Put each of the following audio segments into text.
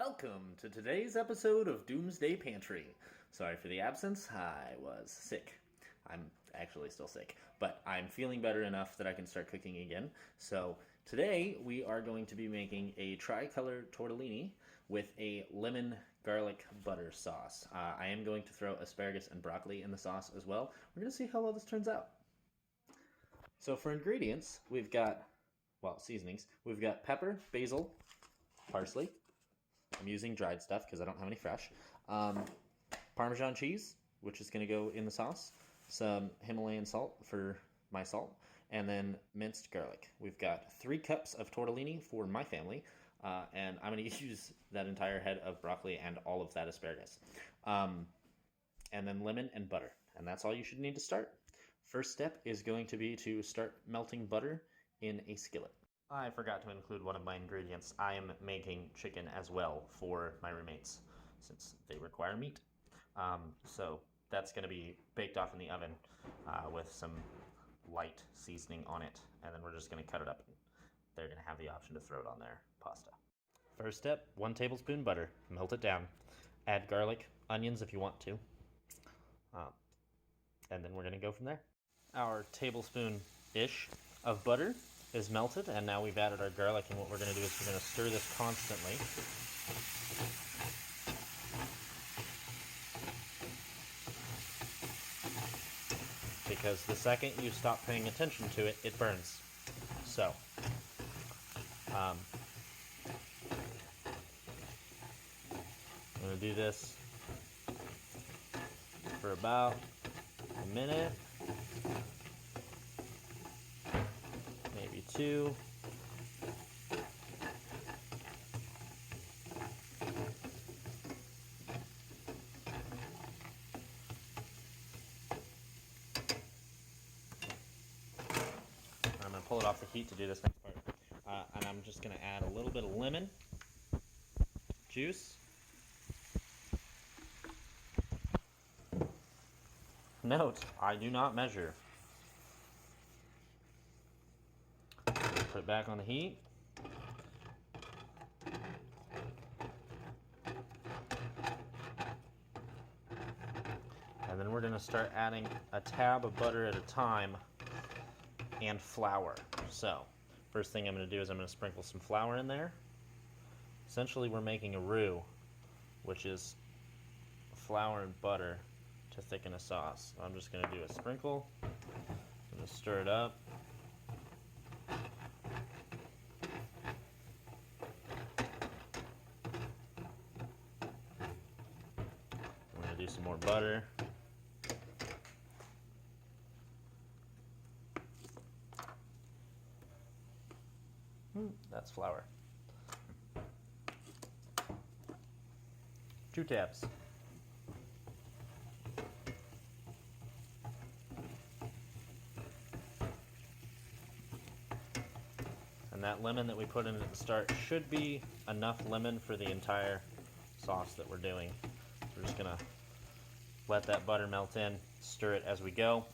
Welcome to today's episode of Doomsday Pantry. Sorry for the absence, I was sick. I'm actually still sick, but I'm feeling better enough that I can start cooking again. So today we are going to be making a tricolor tortellini with a lemon garlic butter sauce. I am going to throw asparagus and broccoli in the sauce as well. We're going to see how well this turns out. So for ingredients, we've got, seasonings. We've got pepper, basil, parsley. I'm using dried stuff because I don't have any fresh. Parmesan cheese, which is going to go in the sauce. Some Himalayan salt for my salt. And then minced garlic. We've got 3 cups of tortellini for my family. And I'm going to use that entire head of broccoli and all of that asparagus. And then lemon and butter. And that's all you should need to start. First step is going to be to start melting butter in a skillet. I forgot to include one of my ingredients. I am making chicken as well for my roommates since they require meat. So that's going to be baked off in the oven with some light seasoning on it. And then we're just going to cut it up. They're going to have the option to throw it on their pasta. First step, 1 tablespoon butter. Melt it down. Add garlic, onions if you want to. And then we're going to go from there. Our tablespoon-ish of butter is melted, and now we've added our garlic, and what we're going to do is we're going to stir this constantly. Because the second you stop paying attention to it, it burns. So, I'm going to do this for about a minute. Maybe 2. I'm going to pull it off the heat to do this next part. And I'm just going to add a little bit of lemon juice. Note, I do not measure. Put it back on the heat. And then we're going to start adding a tab of butter at a time and flour. So, first thing I'm going to do is I'm going to sprinkle some flour in there. Essentially, we're making a roux, which is flour and butter to thicken a sauce. So I'm just going to do a sprinkle. I'm going to stir it up. Do some more butter. That's flour. 2 tabs. And that lemon that we put in at the start should be enough lemon for the entire sauce that we're doing. We're just gonna let that butter melt in, stir it as we go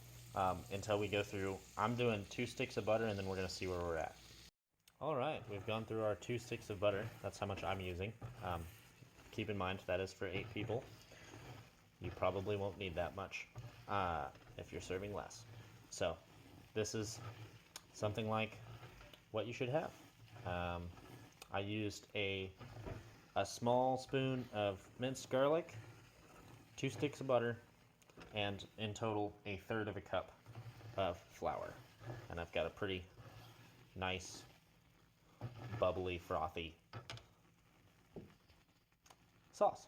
until we go through. I'm doing 2 sticks of butter, and then we're going to see where we're at. All right, we've gone through our 2 sticks of butter. That's how much I'm using. Keep in mind that is for 8 people. You probably won't need that much if you're serving less. So this is something like what you should have. I used a small spoon of minced garlic, 2 sticks of butter, and in total 1/3 of a cup of flour. And I've got a pretty nice, bubbly, frothy sauce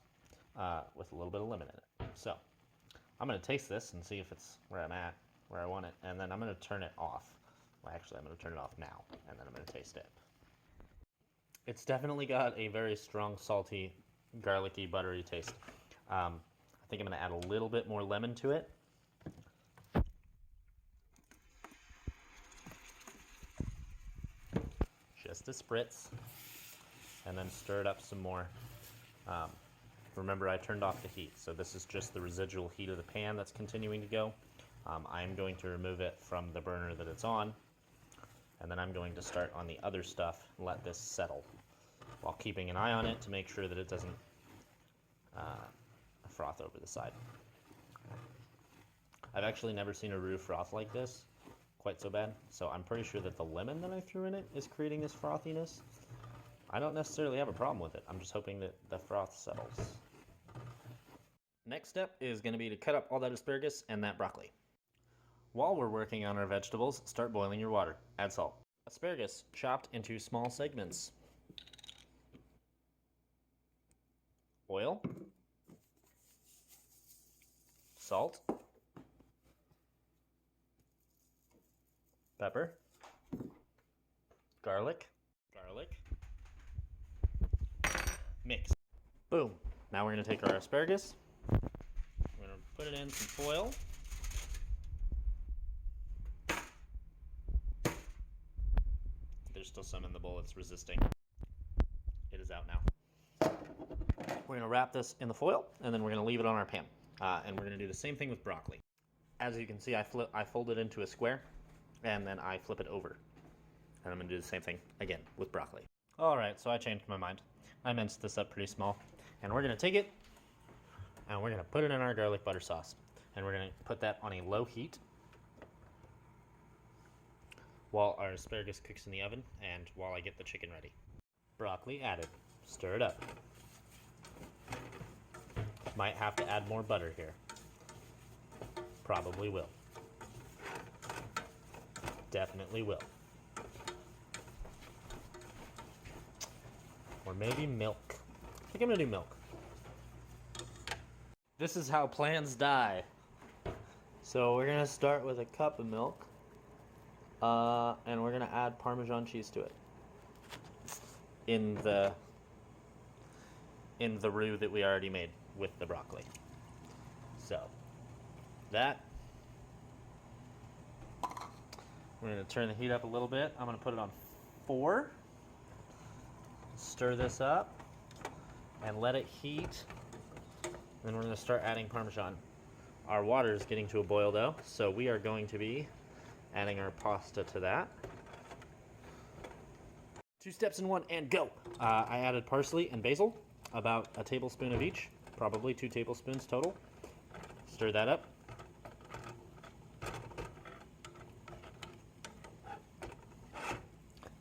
with a little bit of lemon in it. So I'm going to taste this and see if it's where I'm at, where I want it, and then I'm going to turn it off. Well, actually, I'm going to turn it off now, and then I'm going to taste it. It's definitely got a very strong, salty, garlicky, buttery taste. I think I'm going to add a little bit more lemon to it. Just a spritz. And then stir it up some more. Remember, I turned off the heat, so this is just the residual heat of the pan that's continuing to go. I'm going to remove it from the burner that it's on, and then I'm going to start on the other stuff and let this settle. while keeping an eye on it to make sure that it doesn't froth over the side. I've actually never seen a roux froth like this quite so bad, so I'm pretty sure that the lemon that I threw in it is creating this frothiness. I don't necessarily have a problem with it. I'm just hoping that the froth settles. Next step is going to be to cut up all that asparagus and that broccoli. While we're working on our vegetables, start boiling your water. Add salt. Asparagus chopped into small segments. Oil. Salt. Pepper. Garlic. Mix. Boom. Now we're going to take our asparagus. We're going to put it in some foil. There's still some in the bowl. It's resisting. It is out now. We're going to wrap this in the foil, and then we're going to leave it on our pan. And we're going to do the same thing with broccoli. As you can see, I fold it into a square, and then I flip it over. And I'm going to do the same thing again with broccoli. Alright, so I changed my mind. I minced this up pretty small. And we're going to take it, and we're going to put it in our garlic butter sauce. And we're going to put that on a low heat while our asparagus cooks in the oven and while I get the chicken ready. Broccoli added. Stir it up. Might have to add more butter here. Probably will. Definitely will. Or maybe milk. I think I'm gonna do milk. This is how plans die. So we're gonna start with a cup of milk. And we're gonna add Parmesan cheese to it. In the roux that we already made with the broccoli. So that, we're going to turn the heat up a little bit. I'm going to put it on 4. Stir this up and let it heat. Then we're going to start adding Parmesan. Our water is getting to a boil though, so we are going to be adding our pasta to that. 2 steps in 1 and go. I added parsley and basil, about a tablespoon of each, probably 2 tablespoons total. Stir that up.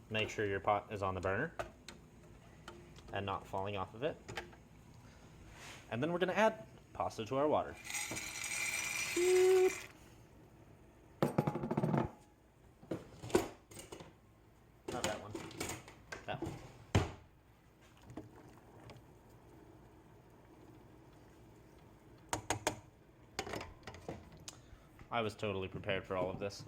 Make sure your pot is on the burner and not falling off of it. And then we're going to add pasta to our water. Not that one. That one. I was totally prepared for all of this.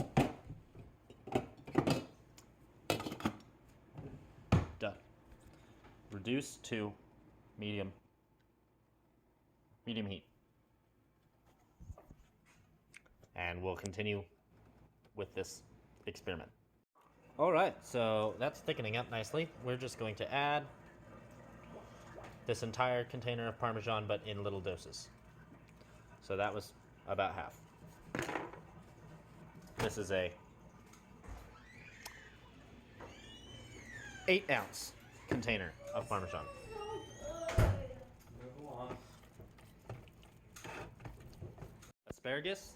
Done. Reduce to medium heat. And we'll continue with this experiment. Alright, so that's thickening up nicely. We're just going to add this entire container of Parmesan, but in little doses. So that was about half. This is a 8-ounce container of Parmesan. Asparagus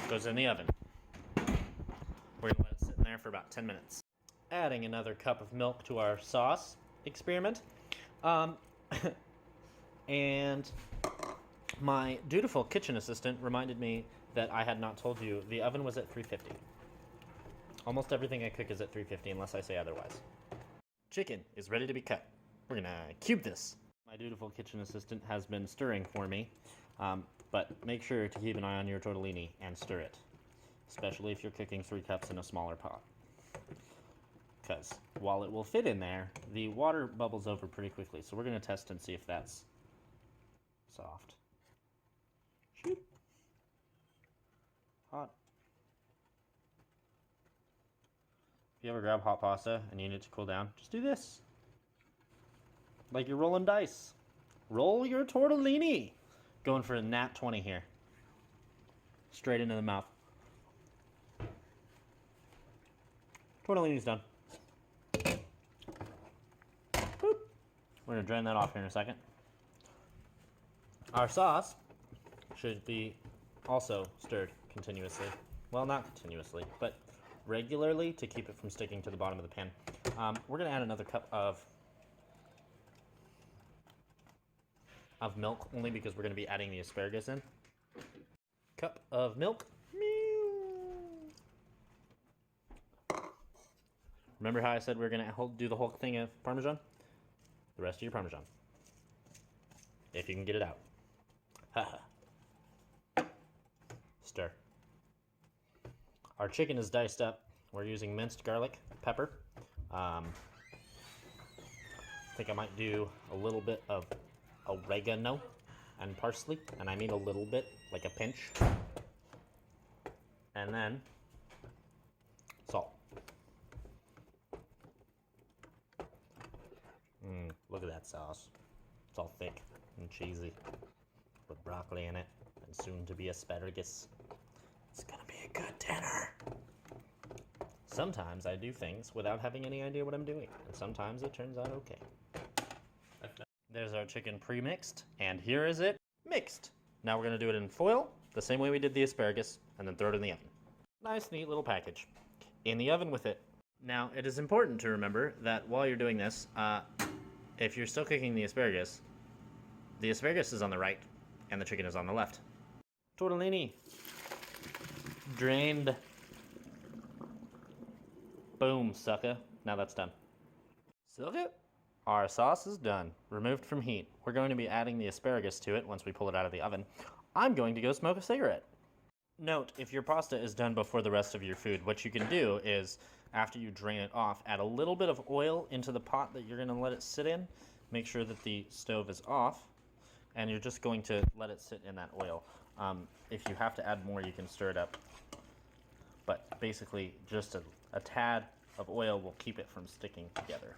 goes in the oven. We're going to let it sit in there for about 10 minutes. Adding another cup of milk to our sauce experiment. And my dutiful kitchen assistant reminded me that I had not told you the oven was at 350. Almost everything I cook is at 350 unless I say otherwise. Chicken is ready to be cut. We're gonna cube this. My dutiful kitchen assistant has been stirring for me, but make sure to keep an eye on your tortellini and stir it, especially if you're cooking 3 cups in a smaller pot. Because while it will fit in there, the water bubbles over pretty quickly, so we're gonna test and see if that's soft. Shoot. Hot. If you ever grab hot pasta and you need it to cool down, just do this. Like you're rolling dice. Roll your tortellini. Going for a nat 20 here. Straight into the mouth. Tortellini's done. We're going to drain that off here in a second. Our sauce should be also stirred continuously. Well, not continuously, but regularly to keep it from sticking to the bottom of the pan. We're going to add another cup of milk, only because we're going to be adding the asparagus in. Cup of milk. Remember how I said we were going to do the whole thing of Parmesan? The rest of your Parmesan. If you can get it out. Stir. Our chicken is diced up. We're using minced garlic, pepper. I think I might do a little bit of oregano and parsley, and I mean a little bit, like a pinch. And then salt. Look at that sauce. It's all thick and cheesy with broccoli in it and soon to be asparagus. It's gonna be a good dinner. Sometimes I do things without having any idea what I'm doing, and sometimes it turns out okay. There's our chicken pre-mixed, and here is it mixed. Now we're gonna do it in foil, the same way we did the asparagus, and then throw it in the oven. Nice, neat little package. In the oven with it. Now, it is important to remember that while you're doing this, if you're still cooking the asparagus is on the right, and the chicken is on the left. Tortellini. Drained. Boom, sucker. Now that's done. Sucker? Our sauce is done. Removed from heat. We're going to be adding the asparagus to it once we pull it out of the oven. I'm going to go smoke a cigarette. Note, if your pasta is done before the rest of your food, what you can do is, after you drain it off, add a little bit of oil into the pot that you're going to let it sit in. Make sure that the stove is off, and you're just going to let it sit in that oil. If you have to add more, you can stir it up. But basically, just a tad of oil will keep it from sticking together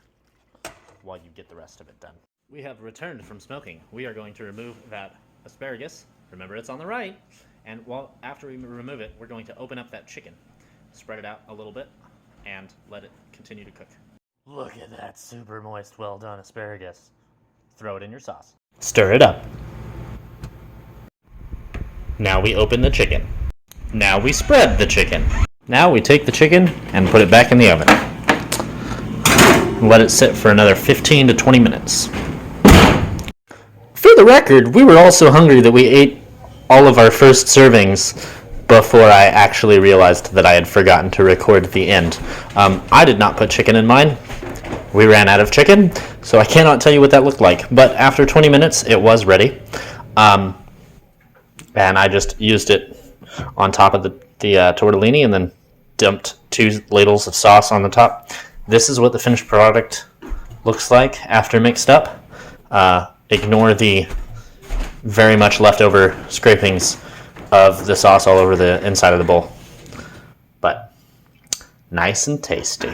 while you get the rest of it done. We have returned from smoking. We are going to remove that asparagus. Remember, it's on the right. And after we remove it, we're going to open up that chicken, spread it out a little bit, and let it continue to cook. Look at that super moist, well done asparagus. Throw it in your sauce. Stir it up. Now we open the chicken. Now we spread the chicken. Now we take the chicken and put it back in the oven. Let it sit for another 15 to 20 minutes. For the record, we were all so hungry that we ate all of our first servings before I actually realized that I had forgotten to record the end. I did not put chicken in mine. We ran out of chicken, so I cannot tell you what that looked like. But after 20 minutes, it was ready. And I just used it on top of the tortellini and then dumped 2 ladles of sauce on the top. This is what the finished product looks like after mixed up. Ignore the very much leftover scrapings of the sauce all over the inside of the bowl. But nice and tasty.